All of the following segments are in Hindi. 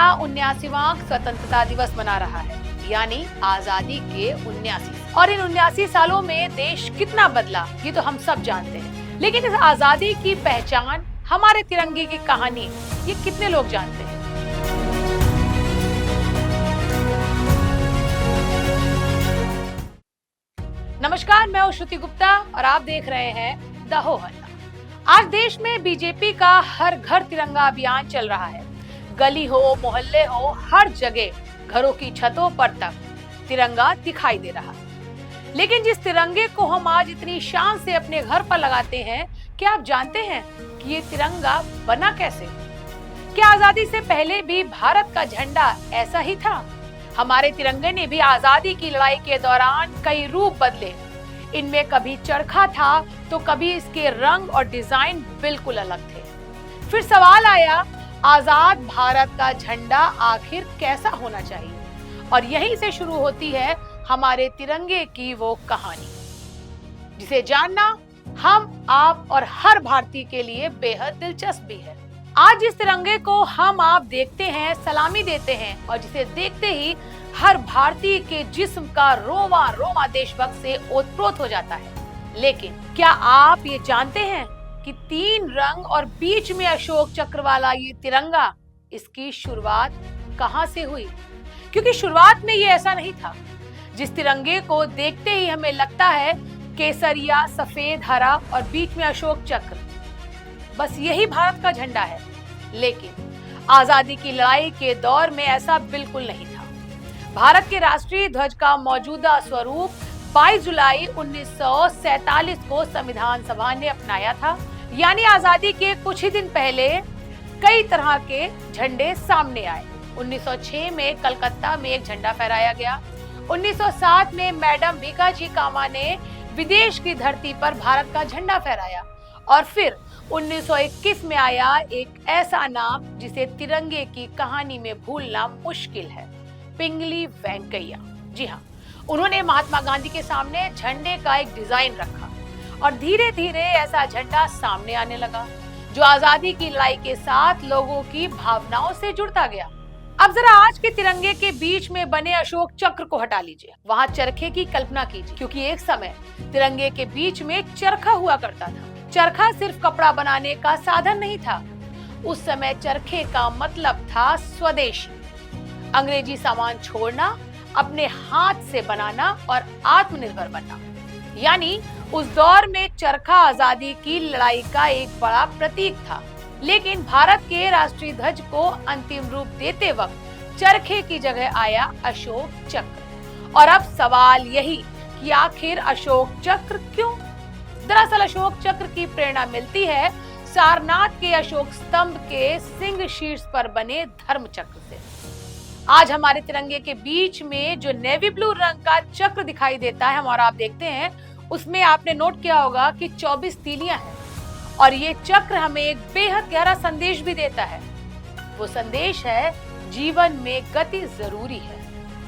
दुनिया 79वां स्वतंत्रता दिवस मना रहा है, यानी आजादी के 79। और इन 79 सालों में देश कितना बदला ये तो हम सब जानते हैं, लेकिन इस आजादी की पहचान, हमारे तिरंगे की कहानी, ये कितने लोग जानते हैं? नमस्कार, मैं हूं श्रुति गुप्ता और आप देख रहे हैं द हो हल्ला। आज देश में बीजेपी का हर घर तिरंगा अभियान चल रहा है। गली हो, मोहल्ले हो, हर जगह, घरों की छतों पर तक तिरंगा दिखाई दे रहा है। लेकिन जिस तिरंगे को हम आज इतनी शान से अपने घर पर लगाते हैं, क्या आप जानते हैं कि ये तिरंगा बना कैसे? क्या आजादी से पहले भी भारत का झंडा ऐसा ही था? हमारे तिरंगे ने भी आजादी की लड़ाई के दौरान कई रूप बदले। इनमें कभी चरखा था तो कभी इसके रंग और डिजाइन बिल्कुल अलग थे। फिर सवाल आया, आजाद भारत का झंडा आखिर कैसा होना चाहिए? और यहीं से शुरू होती है हमारे तिरंगे की वो कहानी, जिसे जानना हम, आप और हर भारतीय के लिए बेहद दिलचस्प भी है। आज जिस तिरंगे को हम आप देखते हैं, सलामी देते हैं और जिसे देखते ही हर भारतीय के जिस्म का रोवा रोवा देशभक्त से ओतप्रोत हो जाता है। लेकिन क्या आप ये जानते हैं कि 3 रंग और बीच में अशोक चक्र वाला ये तिरंगा, इसकी शुरुआत कहां से हुई? क्योंकि शुरुआत में ये ऐसा नहीं था। जिस तिरंगे को देखते ही हमें लगता है केसरिया, सफेद, हरा और बीच में अशोक चक्र, बस यही भारत का झंडा है। लेकिन आजादी की लड़ाई के दौर में ऐसा बिल्कुल नहीं था। भारत के राष्ट्रीय ध्वज का मौजूदा स्वरूप 22 जुलाई 1947 को संविधान सभा ने अपनाया था। यानी आजादी के कुछ ही दिन पहले कई तरह के झंडे सामने आए। 1906 में कलकत्ता में एक झंडा फहराया गया। 1907 में मैडम भीकाजी कामा ने विदेश की धरती पर भारत का झंडा फहराया। और फिर 1921 में आया एक ऐसा नाम जिसे तिरंगे की कहानी में भूलना मुश्किल है, पिंगली वेंकैया। जी हाँ, उन्होंने महात्मा गांधी के सामने झंडे का एक डिजाइन रखा और धीरे धीरे ऐसा झंडा सामने आने लगा, जो आजादी की लड़ाई के साथ लोगों की भावनाओं से जुड़ता गया। अब जरा आज के तिरंगे के बीच में बने अशोक चक्र को हटा लीजिए, वहाँ चरखे की कल्पना कीजिए, क्योंकि एक समय तिरंगे के बीच में चरखा हुआ करता था। चरखा सिर्फ कपड़ा बनाने का साधन नहीं था। उस समय चरखे का मतलब था स्वदेशी, अंग्रेजी सामान छोड़ना, अपने हाथ से बनाना और आत्मनिर्भर बनना। यानी उस दौर में चरखा आजादी की लड़ाई का एक बड़ा प्रतीक था। लेकिन भारत के राष्ट्रीय ध्वज को अंतिम रूप देते वक्त चरखे की जगह आया अशोक चक्र। और अब सवाल यही कि आखिर अशोक चक्र क्यों? दरअसल अशोक चक्र की प्रेरणा मिलती है सारनाथ के अशोक स्तंभ के सिंह शीर्ष पर बने धर्म चक्र से। आज हमारे तिरंगे के बीच में जो नेवी ब्लू रंग का चक्र दिखाई देता है, हम और आप देखते हैं, उसमें आपने नोट किया होगा कि 24 तीलियां हैं। और ये चक्र हमें एक बेहद गहरा संदेश भी देता है। वो संदेश है, जीवन में गति जरूरी है,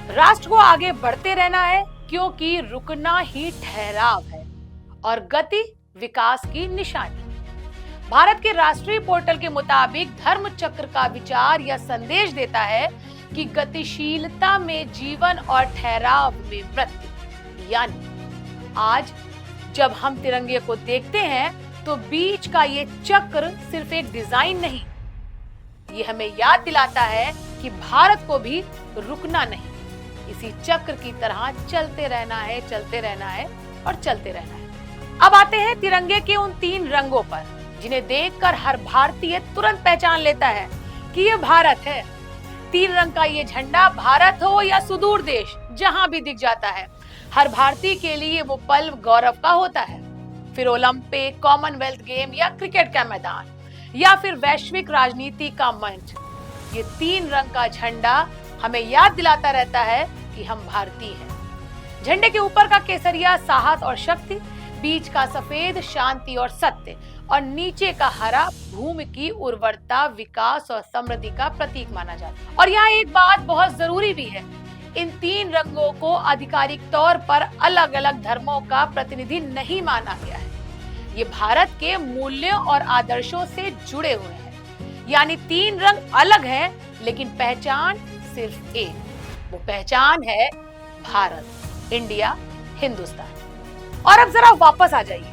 राष्ट्र को आगे बढ़ते रहना है, क्योंकि रुकना ही ठहराव है और गति विकास की निशानी। भारत के राष्ट्रीय पोर्टल के मुताबिक धर्म चक्र का विचार या संदेश देता है कि गतिशीलता में जीवन और ठहराव में वृद्धि। यानी आज जब हम तिरंगे को देखते हैं तो बीच का ये चक्र सिर्फ एक डिजाइन नहीं, ये हमें याद दिलाता है कि भारत को भी रुकना नहीं, इसी चक्र की तरह चलते रहना है, चलते रहना है और चलते रहना है। अब आते हैं तिरंगे के उन 3 रंगों पर, जिन्हें देखकर हर भारतीय तुरंत पहचान लेता है कि ये भारत है। 3 रंग का ये झंडा भारत हो या सुदूर देश, जहां भी दिख जाता है, हर भारतीय के लिए वो पल गौरव का होता है। फिर ओलंपिक, कॉमनवेल्थ गेम या क्रिकेट का मैदान या फिर वैश्विक राजनीति का मंच, ये 3 रंग का झंडा हमें याद दिलाता रहता है कि हम भारतीय हैं। झंडे के ऊपर का केसरिया साहस और शक्ति, बीच का सफेद शांति और सत्य और नीचे का हरा भूमि की उर्वरता, विकास और समृद्धि का प्रतीक माना जाता है। और यहाँ एक बात बहुत जरूरी भी है, इन 3 रंगों को आधिकारिक तौर पर अलग अलग धर्मों का प्रतिनिधि नहीं माना गया है। ये भारत के मूल्यों और आदर्शों से जुड़े हुए हैं। यानी 3 रंग अलग हैं, लेकिन पहचान सिर्फ एक, वो पहचान है भारत, इंडिया, हिंदुस्तान। और अब जरा वापस आ जाइए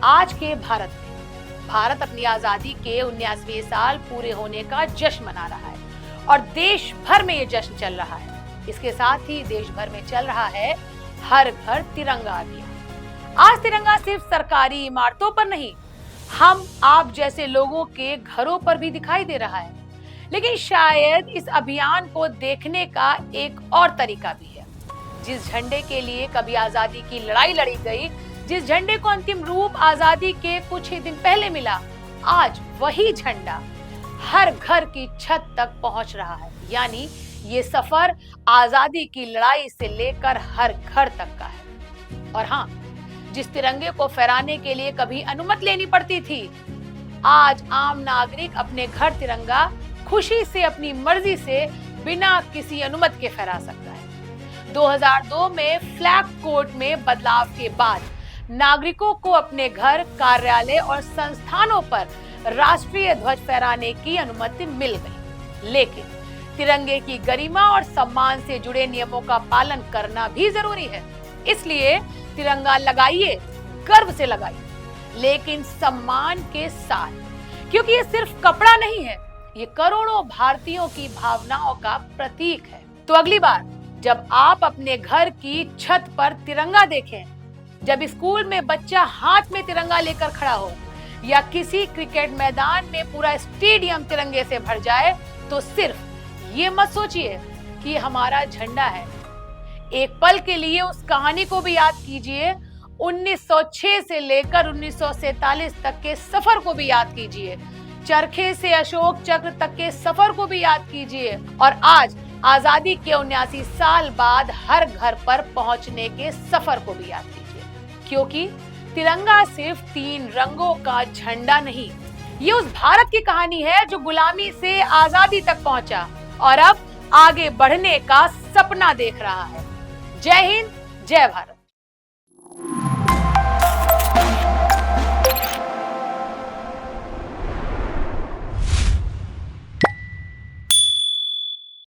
आज के भारत में। भारत अपनी आजादी के 19वें साल पूरे होने का जश्न मना रहा है और देश भर में ये जश्न चल रहा है। इसके साथ ही देश भर में चल रहा है हर घर तिरंगा अभियान। आज तिरंगा सिर्फ सरकारी इमारतों पर नहीं, हम आप जैसे लोगों के घरों पर भी दिखाई दे रहा है। लेकिन शायद इस अभियान को देखने का एक और तरीका भी है। जिस झंडे के लिए कभी आजादी की लड़ाई लड़ी गई, जिस झंडे को अंतिम रूप आजादी के कुछ ही दिन पहले मिला, आज वही झंडा हर घर की छत तक पहुंच रहा है। यानी ये सफर आजादी की लड़ाई से लेकर हर घर तक का है। और हाँ, जिस तिरंगे को फहराने के लिए कभी अनुमति लेनी पड़ती थी, आज आम नागरिक अपने घर तिरंगा खुशी से अपनी मर्जी से बिना किसी अनुमति के फहरा सकता है। 2002 में फ्लैग कोड में बदलाव के बाद नागरिकों को अपने घर, कार्यालय और संस्थानों पर राष्ट्रीय ध्वज फहराने की अनुमति मिल गई। लेकिन तिरंगे की गरिमा और सम्मान से जुड़े नियमों का पालन करना भी जरूरी है। इसलिए तिरंगा लगाइए, गर्व से लगाइए, लेकिन सम्मान के साथ, क्योंकि ये सिर्फ कपड़ा नहीं है, ये करोड़ों भारतीयों की भावनाओं का प्रतीक है। तो अगली बार जब आप अपने घर की छत पर तिरंगा देखें, जब स्कूल में बच्चा हाथ में तिरंगा लेकर खड़ा हो या किसी क्रिकेट मैदान में पूरा स्टेडियम तिरंगे से भर जाए, तो सिर्फ ये मत सोचिए कि हमारा झंडा है। एक पल के लिए उस कहानी को भी याद कीजिए, 1906 से लेकर 1947 तक के सफर को भी याद कीजिए, चरखे से अशोक चक्र तक के सफर को भी याद कीजिए, और आज आजादी के 79 साल बाद हर घर पर पहुंचने के सफर को भी याद कीजिए। क्योंकि तिरंगा सिर्फ 3 रंगों का झंडा नहीं, ये उस भारत की कहानी है जो गुलामी से आजादी तक पहुंचा और अब आगे बढ़ने का सपना देख रहा है। जय हिंद, जय भारत।